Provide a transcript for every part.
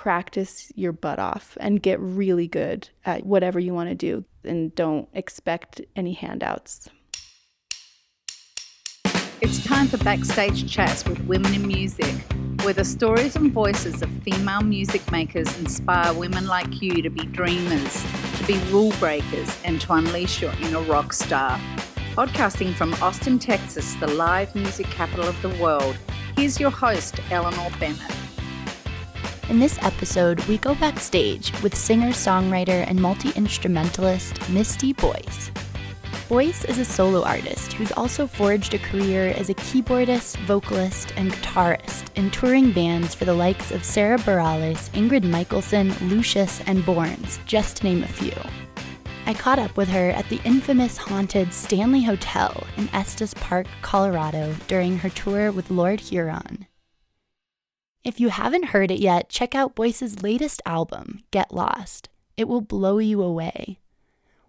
practice your butt off and get really good at whatever you want to do, and don't expect any handouts. It's time for Backstage Chats with Women in Music, where the stories and voices of female music makers inspire women like you to be dreamers, to be rule breakers, and to unleash your inner rock star. Podcasting from Austin, Texas, the live music capital of the world, here's your host, Eleanor Bennett. In this episode, we go backstage with singer-songwriter and multi-instrumentalist Misty Boyce. Boyce is a solo artist who's also forged a career as a keyboardist, vocalist, and guitarist in touring bands for the likes of Sarah Bareilles, Ingrid Michaelson, Lucius, and Borns, just to name a few. I caught up with her at the infamous haunted Stanley Hotel in Estes Park, Colorado during her tour with Lord Huron. If you haven't heard it yet, check out Boyce's latest album, Get Lost. It will blow you away.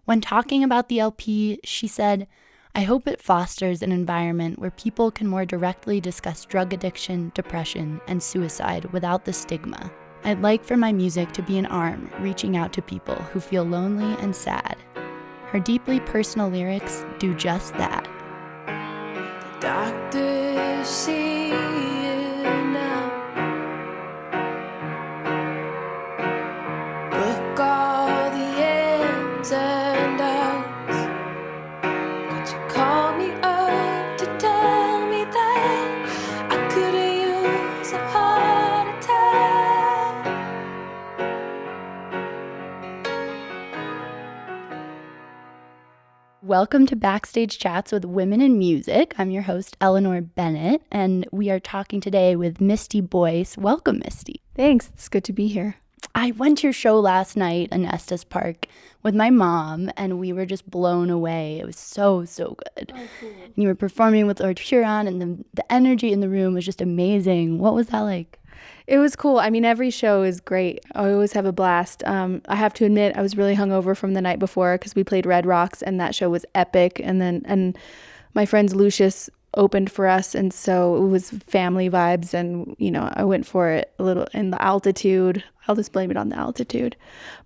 When talking about the LP, she said, "I hope it fosters an environment where people can more directly discuss drug addiction, depression, and suicide without the stigma. I'd like for my music to be an arm reaching out to people who feel lonely and sad." Her deeply personal lyrics do just that. The doctors see you now. Book all the ins and outs. Could you call me up to tell me that I could've used a heart attack? Welcome to Backstage Chats with Women in Music. I'm your host, Eleanor Bennett, and we are talking today with Misty Boyce. Welcome, Misty. Thanks. It's good to be here. I went to your show last night in Estes Park with my mom, and we were just blown away. It was so good. Oh, cool. And you were performing with Lord Huron, and the energy in the room was just amazing. What was that like? It was cool. I mean, every show is great. I always have a blast. I have to admit, I was really hungover from the night before because we played Red Rocks, and that show was epic. And my friends Lucius opened for us, and so it was family vibes. And I went for it a little in the altitude. I'll just blame it on the altitude,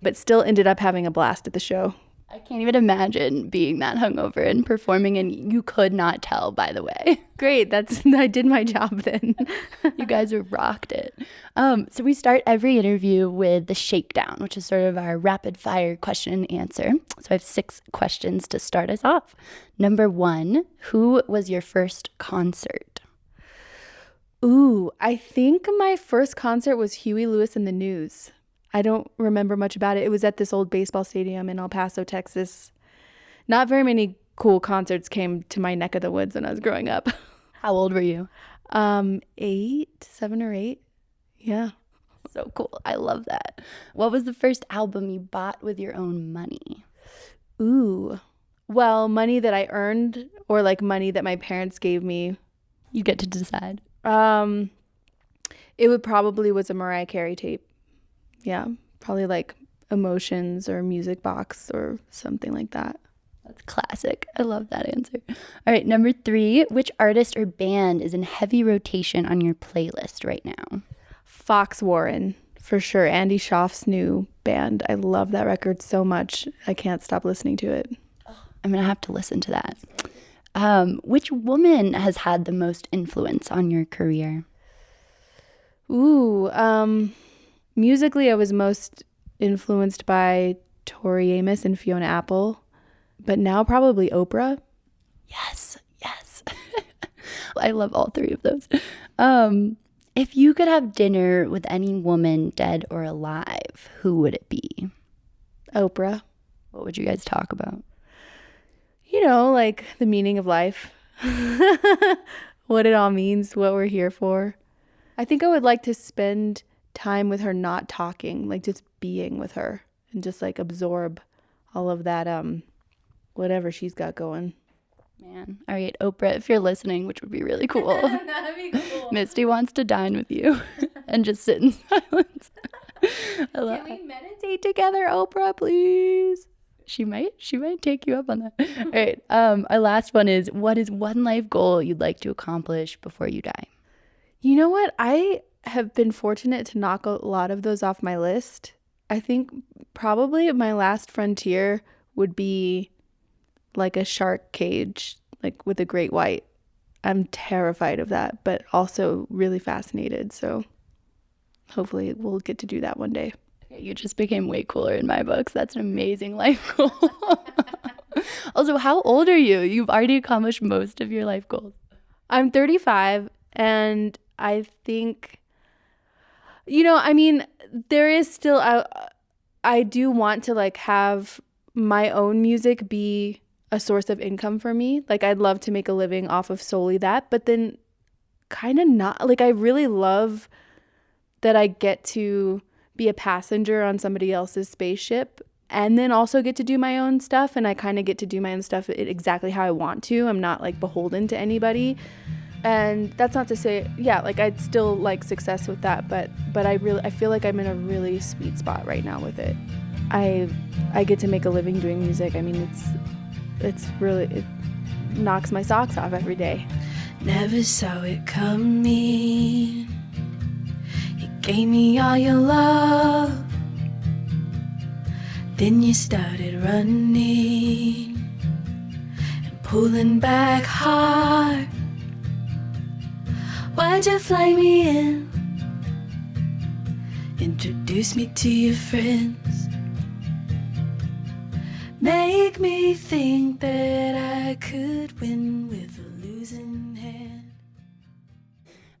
but still ended up having a blast at the show. I can't even imagine being that hungover and performing, and you could not tell, by the way. Great. I did my job then. You guys rocked it. So we start every interview with the Shakedown, which is sort of our rapid fire question and answer. So I have 6 questions to start us off. Number 1, who was your first concert? Ooh, I think my first concert was Huey Lewis and the News. I don't remember much about it. It was at this old baseball stadium in El Paso, Texas. Not very many cool concerts came to my neck of the woods when I was growing up. How old were you? 7 or 8. Yeah. So cool. I love that. What was the first album you bought with your own money? Ooh. Well, money that I earned or like money that my parents gave me. You get to decide. It would probably was a Mariah Carey tape. Yeah, probably like Emotions or Music Box or something like that. That's classic. I love that answer. All right, number 3, which artist or band is in heavy rotation on your playlist right now? Fox Warren, for sure. Andy Schaaf's new band. I love that record so much. I can't stop listening to it. I'm going to have to listen to that. Which woman has had the most influence on your career? Ooh, musically, I was most influenced by Tori Amos and Fiona Apple, but now probably Oprah. Yes. I love all 3 of those. If you could have dinner with any woman, dead or alive, who would it be? Oprah. What would you guys talk about? Like the meaning of life, what it all means, what we're here for. I think I would like to spend time with her not talking, like just being with her and just like absorb all of that whatever she's got going. Man. All right, Oprah, if you're listening, which would be really cool. That'd be cool. Misty wants to dine with you and just sit in silence. Can we meditate together, Oprah, please? She might take you up on that. All right. Our last one is, what is one life goal you'd like to accomplish before you die? You know what? have been fortunate to knock a lot of those off my list. I think probably my last frontier would be like a shark cage, like with a great white. I'm terrified of that, but also really fascinated. So hopefully we'll get to do that one day. You just became way cooler in my books. That's an amazing life goal. Also, how old are you? You've already accomplished most of your life goals. I'm 35, and I think, I mean, there is still, I do want to like have my own music be a source of income for me. Like, I'd love to make a living off of solely that, but then kind of not. Like, I really love that I get to be a passenger on somebody else's spaceship and then also get to do my own stuff. And I kind of get to do my own stuff exactly how I want to. I'm not like beholden to anybody. And that's not to say, like I'd still like success with that, but I feel like I'm in a really sweet spot right now with it. I get to make a living doing music. I mean, it's really, it knocks my socks off every day. Never saw it coming. You gave me all your love. Then you started running and pulling back hard. Why'd you fly me in? Introduce me to your friends. Make me think that I could win with a losing hand.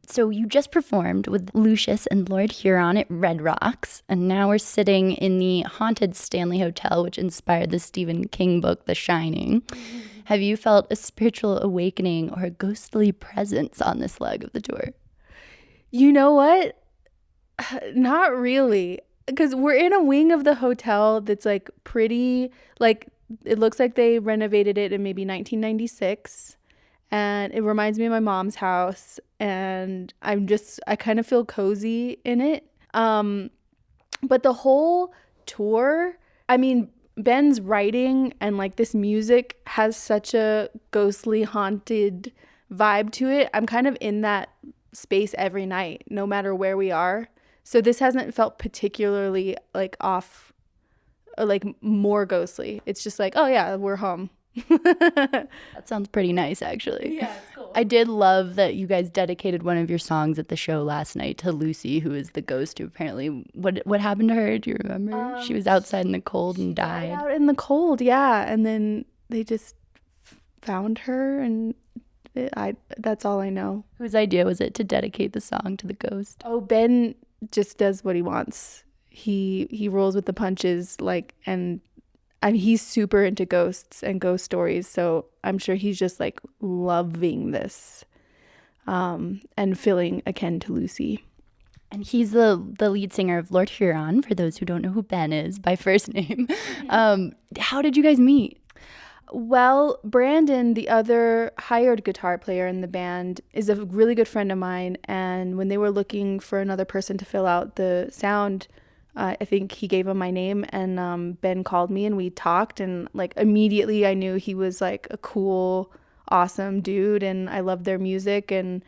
So you just performed with Lucius and Lord Huron at Red Rocks, and now we're sitting in the haunted Stanley Hotel, which inspired the Stephen King book, The Shining. Mm-hmm. Have you felt a spiritual awakening or a ghostly presence on this leg of the tour? You know what? Not really. Because we're in a wing of the hotel that's like pretty, like it looks like they renovated it in maybe 1996. And it reminds me of my mom's house. And I kind of feel cozy in it. But the whole tour, I mean, Ben's writing and like this music has such a ghostly, haunted vibe to it. I'm kind of in that space every night, no matter where we are. So this hasn't felt particularly like off or like more ghostly. It's just like, oh yeah, we're home. That sounds pretty nice, actually. Yeah, it's cool. I did love that you guys dedicated one of your songs at the show last night to Lucy, who is the ghost who apparently, what happened to her? Do you remember? She was outside in the cold and died. Out in the cold, yeah. And then they just found her, and that's all I know. Whose idea was it to dedicate the song to the ghost? Oh, Ben just does what he wants. He rolls with the punches, like, and he's super into ghosts and ghost stories, so I'm sure he's just like loving this and feeling akin to Lucy. And he's the lead singer of Lord Huron, for those who don't know who Ben is by first name. How did you guys meet? Well, Brandon, the other hired guitar player in the band, is a really good friend of mine, and when they were looking for another person to fill out the sound, I think he gave him my name, and Ben called me and we talked, and like immediately I knew he was like a cool, awesome dude, and I loved their music. And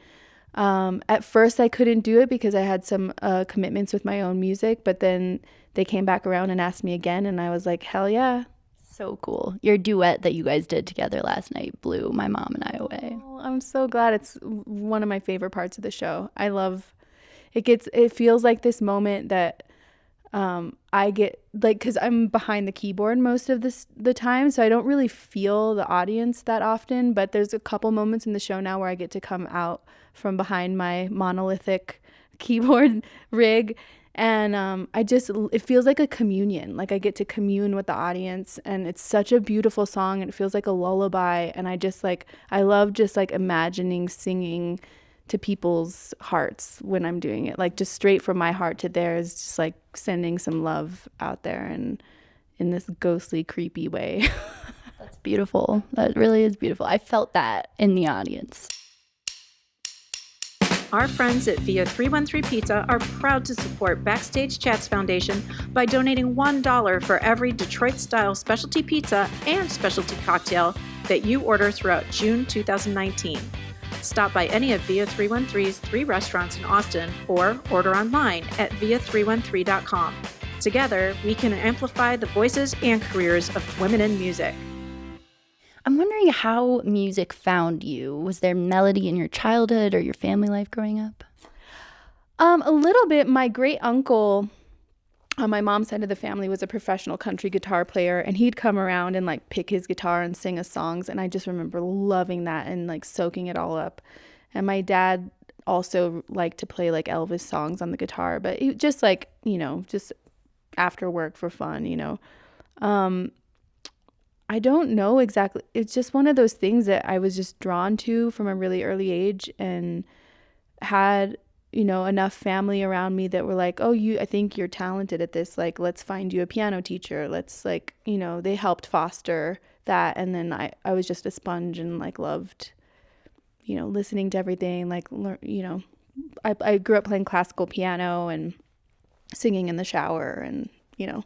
at first I couldn't do it because I had some commitments with my own music, but then they came back around and asked me again, and I was like, hell yeah. So cool. Your duet that you guys did together last night blew my mom and I away. Oh, I'm so glad. It's one of my favorite parts of the show. I love it. It feels like this moment that I get, like, because I'm behind the keyboard most of the time, so I don't really feel the audience that often, but there's a couple moments in the show now where I get to come out from behind my monolithic keyboard rig, and it feels like a communion. Like I get to commune with the audience, and it's such a beautiful song, and it feels like a lullaby, and I love just like imagining singing to people's hearts when I'm doing it, like just straight from my heart to theirs, just like sending some love out there and in this ghostly, creepy way. That's beautiful. That really is beautiful. I felt that in the audience. Our friends at Via 313 Pizza are proud to support Backstage Chats Foundation by donating $1 for every Detroit-style specialty pizza and specialty cocktail that you order throughout June 2019. Stop by any of Via 313's 3 restaurants in Austin or order online at via313.com. Together, we can amplify the voices and careers of women in music. I'm wondering how music found you. Was there melody in your childhood or your family life growing up? A little bit. My great uncle on my mom's side of the family was a professional country guitar player, and he'd come around and like pick his guitar and sing us songs, and I just remember loving that and like soaking it all up. And my dad also liked to play like Elvis songs on the guitar, but he just like, just after work for fun, I don't know exactly. It's just one of those things that I was just drawn to from a really early age, and had enough family around me that were like, oh, I think you're talented at this. Like, let's find you a piano teacher. Let's like, they helped foster that. And then I was just a sponge and like loved, listening to everything. Like, I grew up playing classical piano and singing in the shower and, So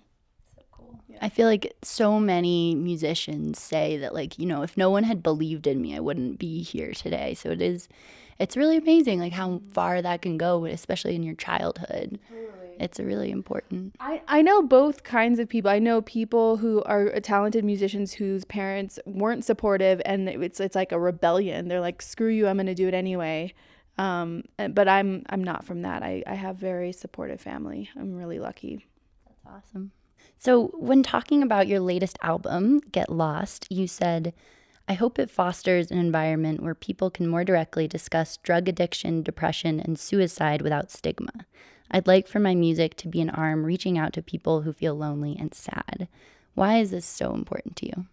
cool. Yeah. I feel like so many musicians say that like, if no one had believed in me, I wouldn't be here today. So it's really amazing, like how far that can go, especially in your childhood. Totally. It's really important. I know both kinds of people. I know people who are talented musicians whose parents weren't supportive, and it's like a rebellion. They're like, screw you, I'm going to do it anyway. But I'm not from that. I have very supportive family. I'm really lucky. That's awesome. So when talking about your latest album, Get Lost, you said, I hope it fosters an environment where people can more directly discuss drug addiction, depression, and suicide without stigma. I'd like for my music to be an arm reaching out to people who feel lonely and sad. Why is this so important to you?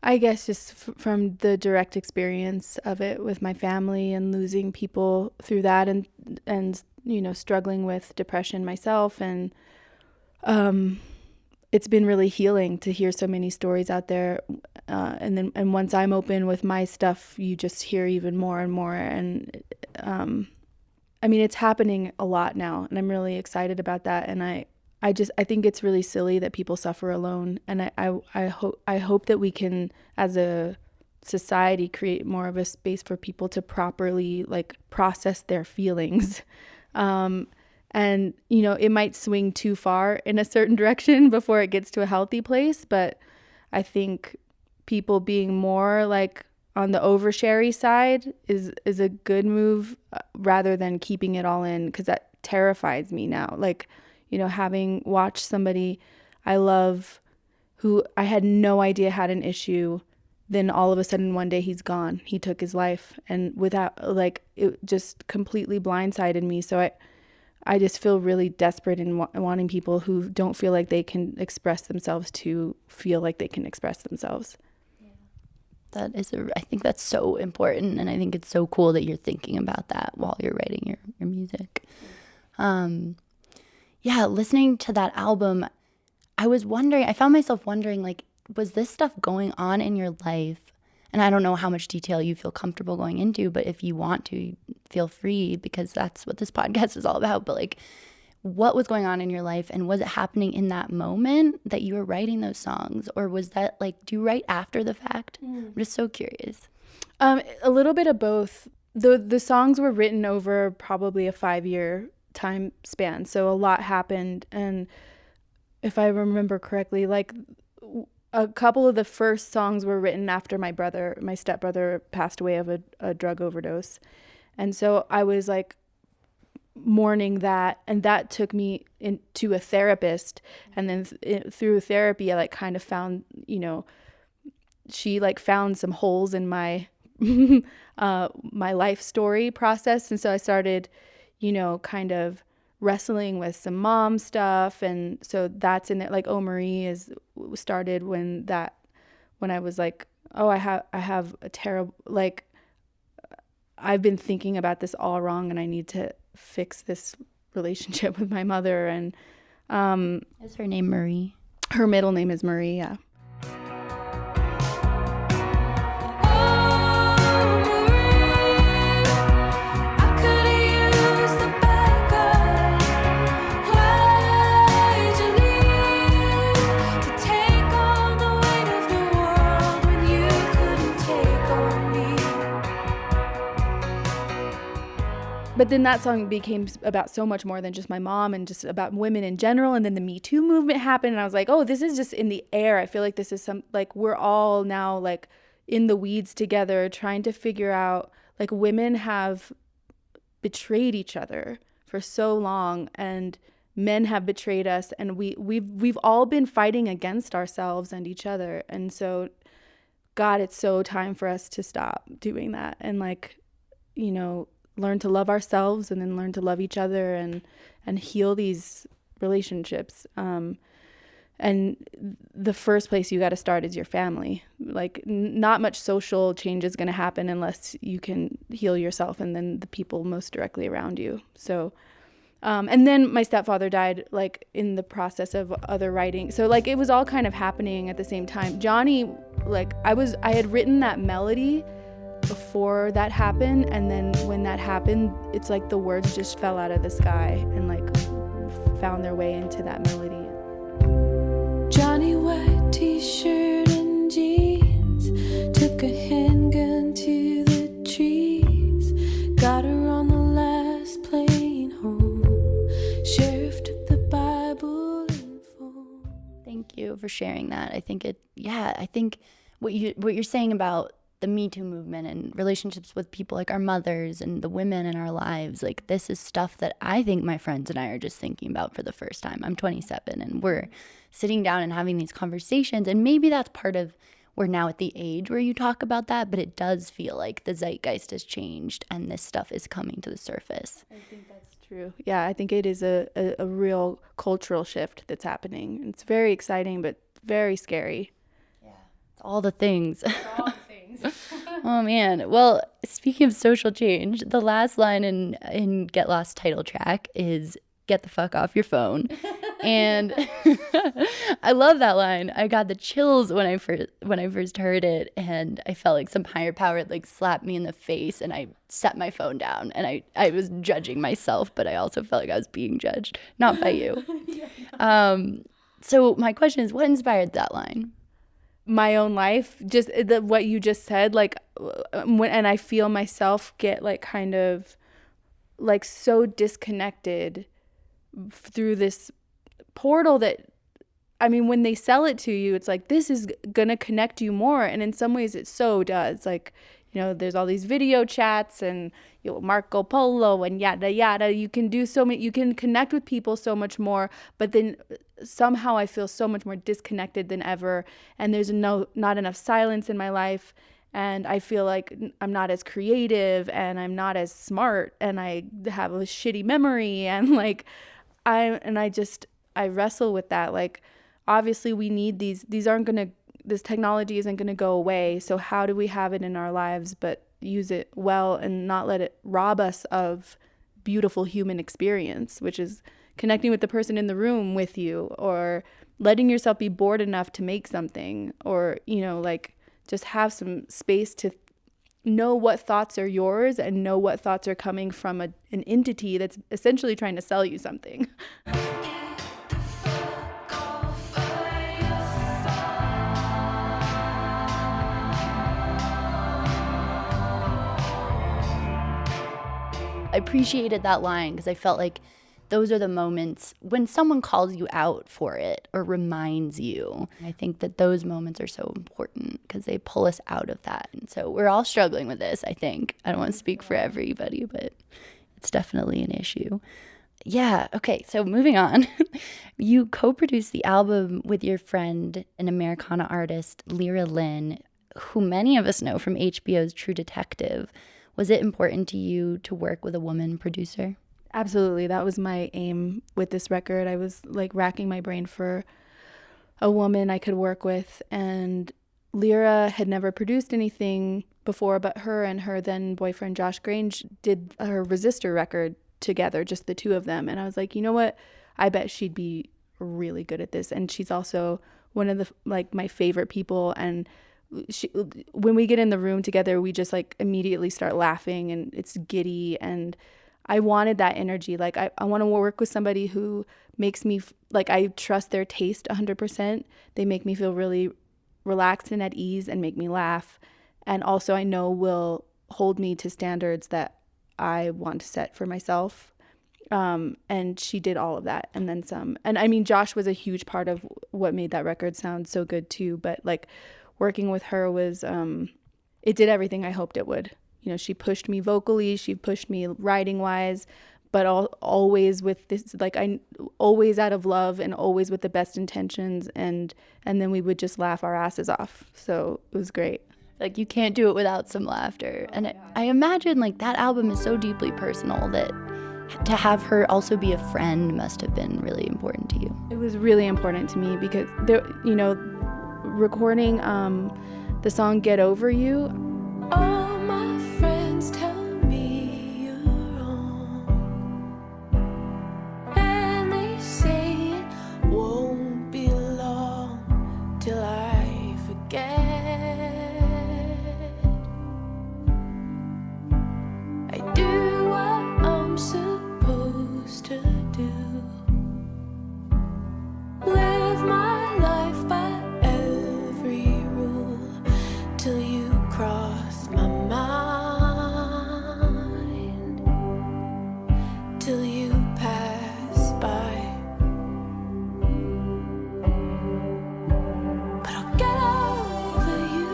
I guess just from the direct experience of it with my family and losing people through that, and struggling with depression myself, and it's been really healing to hear so many stories out there. And once I'm open with my stuff, you just hear even more and more. And it's happening a lot now, and I'm really excited about that. And I think it's really silly that people suffer alone. And I hope that we can, as a society, create more of a space for people to properly like process their feelings. And, it might swing too far in a certain direction before it gets to a healthy place. But I think people being more like on the oversharey side is a good move, rather than keeping it all in, because that terrifies me now. Like, having watched somebody I love who I had no idea had an issue, then all of a sudden one day he's gone. He took his life, and without, like, it just completely blindsided me. So I just feel really desperate in wanting people who don't feel like they can express themselves to feel like they can express themselves. Yeah. I think that's so important, and I think it's so cool that you're thinking about that while you're writing your music. Listening to that album, I found myself wondering, like, was this stuff going on in your life? And I don't know how much detail you feel comfortable going into, but if you want to, feel free, because that's what this podcast is all about. But like, what was going on in your life, and was it happening in that moment that you were writing those songs, or was that like, do you write after the fact? I'm just so curious. A little bit of both. The songs were written over probably a 5-year time span, so a lot happened. And if I remember correctly, like, a couple of the first songs were written after my stepbrother passed away of a drug overdose. And so I was like mourning that, and that took me into a therapist. And then through therapy, I like kind of found, she like found some holes in my my life story process. And so I started, kind of wrestling with some mom stuff. And so that's in it. Like, Oh Marie started when I was like, oh, I have a terrible, like, I've been thinking about this all wrong, and I need to fix this relationship with my mother. And is her name Marie? Her middle name is Marie, yeah. but then that song became about so much more than just my mom and just about women in general. And then the Me Too movement happened, and I was like, oh, this is just in the air. I feel like this is like we're all now like in the weeds together trying to figure out, like, women have betrayed each other for so long, and men have betrayed us, and we've all been fighting against ourselves and each other. And so, God, it's so time for us to stop doing that and, like, you know, learn to love ourselves and then learn to love each other and heal these relationships. And the first place you got to start is your family. Like, not much social change is going to happen unless you can heal yourself and then the people most directly around you. So, and then my stepfather died, like, in the process of other writing. So, like, it was all kind of happening at the same time. Johnny, like, I had written that melody before that happened, and then when that happened, it's like the words just fell out of the sky and, like, found their way into that melody. Johnny white t-shirt and jeans, took a handgun to the trees, got her on the last plane home, sheriff took the Bible and phone. Thank you for sharing that. I think I think what you're saying about the Me Too movement and relationships with people like our mothers and the women in our lives, like, this is stuff that I think my friends and I are just thinking about for the first time. I'm 27 and we're sitting down and having these conversations, and maybe that's part of, we're now at the age where you talk about that, but it does feel like the zeitgeist has changed and this stuff is coming to the surface. I think that's true. Yeah, I think it is a real cultural shift that's happening. It's very exciting, but very scary. Yeah, it's all the things. Oh man. Well, speaking of social change, the last line in Get Lost title track is "Get the fuck off your phone," and I love that line. I got the chills when I first heard it, and I felt like some higher power like slapped me in the face, and I set my phone down, and I was judging myself, but I also felt like I was being judged, not by you. So my question is, what inspired that line? My own life, just what you just said, like, and I feel myself get, like, kind of like so disconnected through this portal that, I mean, when they sell it to you, it's like, this is gonna connect you more, and in some ways it so does. Like, you know, there's all these video chats and, you know, Marco Polo and yada yada. You can do so many, you can connect with people so much more, but then somehow I feel so much more disconnected than ever, and there's not enough silence in my life, and I feel like I'm not as creative, and I'm not as smart, and I have a shitty memory, and, like, I wrestle with that. Like, obviously we need these aren't gonna, this technology isn't gonna go away, so how do we have it in our lives but use it well and not let it rob us of beautiful human experience, which is connecting with the person in the room with you, or letting yourself be bored enough to make something, or, you know, like, just have some space to know what thoughts are yours and know what thoughts are coming from an entity that's essentially trying to sell you something. I appreciated that line because I felt like those are the moments when someone calls you out for it or reminds you. I think that those moments are so important because they pull us out of that. And so we're all struggling with this, I think. I don't want to speak for everybody, but it's definitely an issue. Yeah, okay, so moving on. You co-produced the album with your friend and Americana artist, Lyra Lin, who many of us know from HBO's True Detective. Was it important to you to work with a woman producer? Absolutely. That was my aim with this record. I was, like, racking my brain for a woman I could work with, and Lyra had never produced anything before, but her and her then boyfriend Josh Grange did her Resistor record together, just the two of them. And I was like, you know what? I bet she'd be really good at this. And she's also one of the, like, my favorite people, and when we get in the room together, we just, like, immediately start laughing, and it's giddy, and I wanted that energy. Like, I want to work with somebody who makes me, like, I trust their taste 100%. They make me feel really relaxed and at ease and make me laugh, and also I know will hold me to standards that I want to set for myself. And she did all of that and then some. And I mean, Josh was a huge part of what made that record sound so good too. But like working with her was, it did everything I hoped it would. You know, she pushed me vocally, she pushed me writing wise, but always with this, like, I always out of love and always with the best intentions. And then we would just laugh our asses off. So it was great. Like, you can't do it without some laughter. And I imagine, like, that album is so deeply personal that to have her also be a friend must have been really important to you. It was really important to me because, there, you know, recording the song Get Over You. All my friends tell me you're wrong, and they say it won't be long till I forget. I do what I'm supposed to do, live my life by every rule till you cross my mind, till you pass by. But I'll get over you.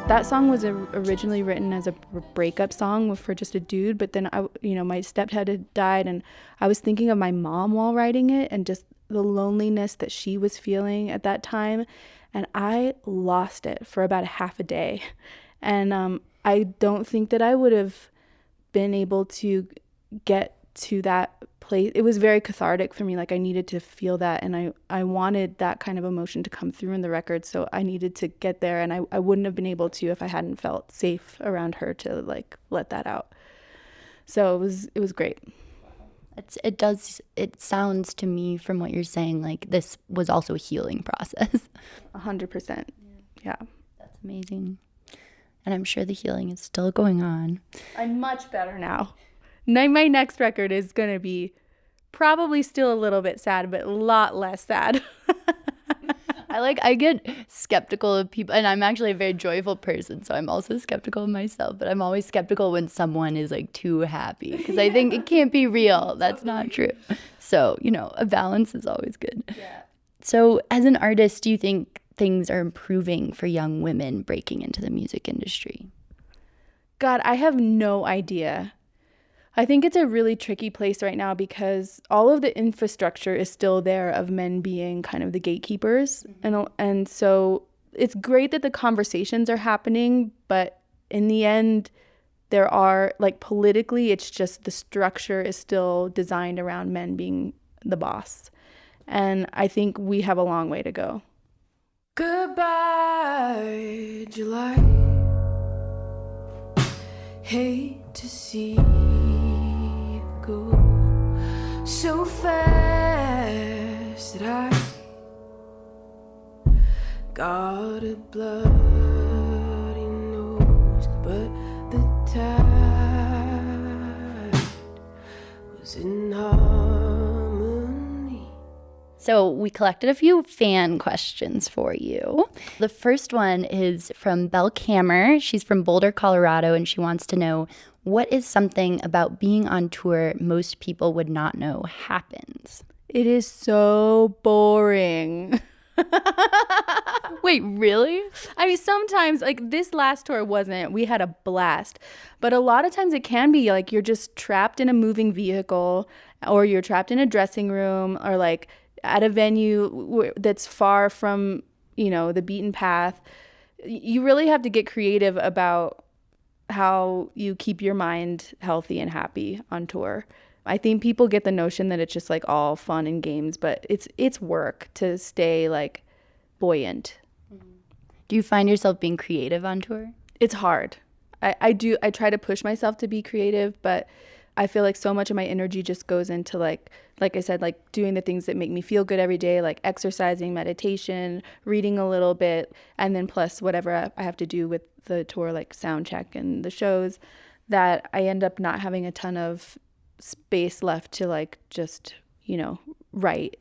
That song was originally written as a breakup song for just a dude, but then my stepdad had died, and I was thinking of my mom while writing it and just the loneliness that she was feeling at that time, and I lost it for about a half a day. And I don't think that I would have been able to get to that place. It was very cathartic for me. Like, I needed to feel that, and I wanted that kind of emotion to come through in the record, so I needed to get there, and I wouldn't have been able to if I hadn't felt safe around her to like let that out. So it was great. It sounds to me from what you're saying like this was also a healing process. 100%. Yeah. That's amazing. And I'm sure the healing is still going on. I'm much better now. My next record is going to be probably still a little bit sad, but a lot less sad. I get skeptical of people, and I'm actually a very joyful person, so I'm also skeptical of myself, but I'm always skeptical when someone is like too happy because I think it can't be real. That's not true. So, a balance is always good. Yeah. So as an artist, do you think things are improving for young women breaking into the music industry? God, I have no idea. I think it's a really tricky place right now because all of the infrastructure is still there of men being kind of the gatekeepers. Mm-hmm. And so it's great that the conversations are happening, but in the end, there are, like, politically, it's just the structure is still designed around men being the boss. And I think we have a long way to go. Goodbye, July. Hate to see go so fast that I got a bloody nose, but the tide was in harmony. So we collected a few fan questions for you. The first one is from Belle Kammer. She's from Boulder, Colorado, and she wants to know, what is something about being on tour most people would not know happens? It is so boring. Wait, really? I mean, sometimes, like, this last tour wasn't. We had a blast. But a lot of times it can be, like, you're just trapped in a moving vehicle, or you're trapped in a dressing room, or, like, at a venue that's far from, the beaten path. You really have to get creative about how you keep your mind healthy and happy on tour. I think people get the notion that it's just like all fun and games, but it's work to stay like buoyant. Do you find yourself being creative on tour? It's hard. I try to push myself to be creative, but I feel like so much of my energy just goes into like I said, like doing the things that make me feel good every day, like exercising, meditation, reading a little bit, and then plus whatever I have to do with the tour, like sound check and the shows, that I end up not having a ton of space left to like just, write.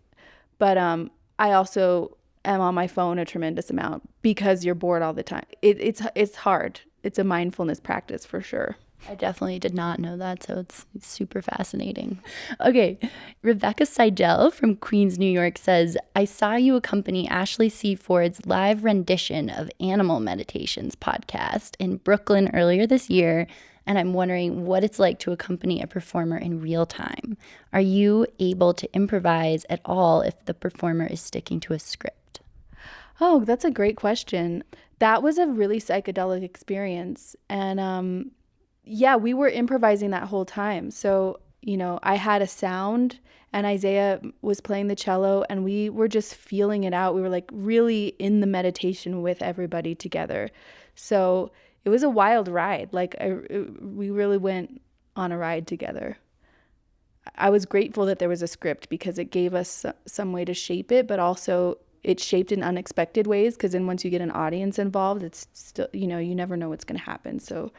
But I also am on my phone a tremendous amount because you're bored all the time. It's hard. it's a mindfulness practice for sure. I definitely did not know that, so it's super fascinating. Okay, Rebecca Seidel from Queens, New York says, I saw you accompany Ashley C. Ford's live rendition of Animal Meditations podcast in Brooklyn earlier this year, and I'm wondering what it's like to accompany a performer in real time. Are you able to improvise at all if the performer is sticking to a script? Oh, that's a great question. That was a really psychedelic experience, and yeah, we were improvising that whole time. So, I had a sound and Isaiah was playing the cello and we were just feeling it out. We were like really in the meditation with everybody together. So it was a wild ride. Like we really went on a ride together. I was grateful that there was a script because it gave us some way to shape it, but also it shaped in unexpected ways because then once you get an audience involved, it's still, you never know what's going to happen. So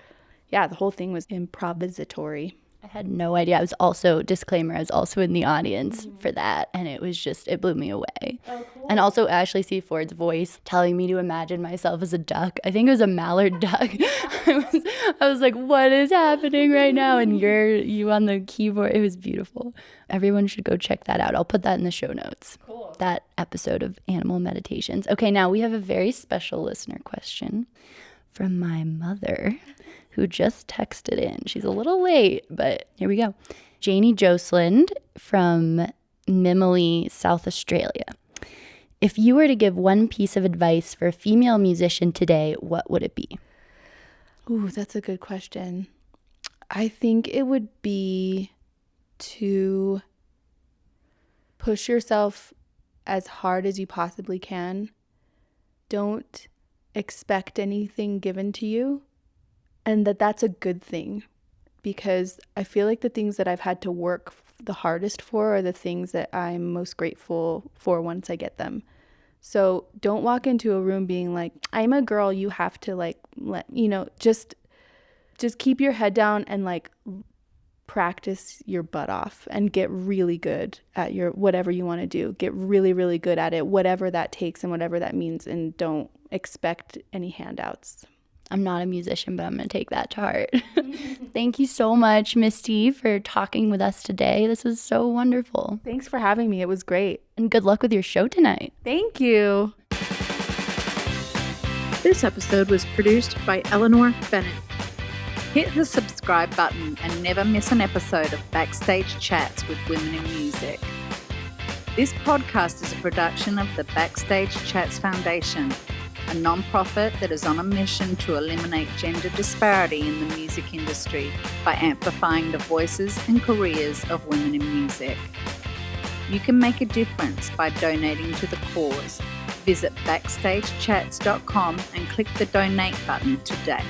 yeah, the whole thing was improvisatory. I had no idea. I was also in the audience for that, and it blew me away. Oh, cool. And also Ashley C. Ford's voice telling me to imagine myself as a duck. I think it was a mallard duck. I was like, what is happening right now? And you on the keyboard. It was beautiful. Everyone should go check that out. I'll put that in the show notes. Cool. That episode of Animal Meditations. Okay, now we have a very special listener question from my mother, who just texted in. She's a little late, but here we go. Janie Jocelyn from Mimily, South Australia. If you were to give one piece of advice for a female musician today, what would it be? Ooh, that's a good question. I think it would be to push yourself as hard as you possibly can. Don't expect anything given to you. And that's a good thing, because I feel like the things that I've had to work the hardest for are the things that I'm most grateful for once I get them. So don't walk into a room being like, I'm a girl, you have to just keep your head down and practice your butt off and get really good at your whatever you want to do. Get really, really good at it, whatever that takes and whatever that means, and don't expect any handouts. I'm not a musician, but I'm going to take that to heart. Thank you so much, Misty, for talking with us today. This was so wonderful. Thanks for having me. It was great. And good luck with your show tonight. Thank you. This episode was produced by Eleanor, Bennett. Hit the subscribe button and never miss an episode of Backstage Chats with Women in Music. This podcast is a production of the Backstage Chats Foundation, a non-profit that is on a mission to eliminate gender disparity in the music industry by amplifying the voices and careers of women in music. You can make a difference by donating to the cause. Visit backstagechats.com and click the donate button today.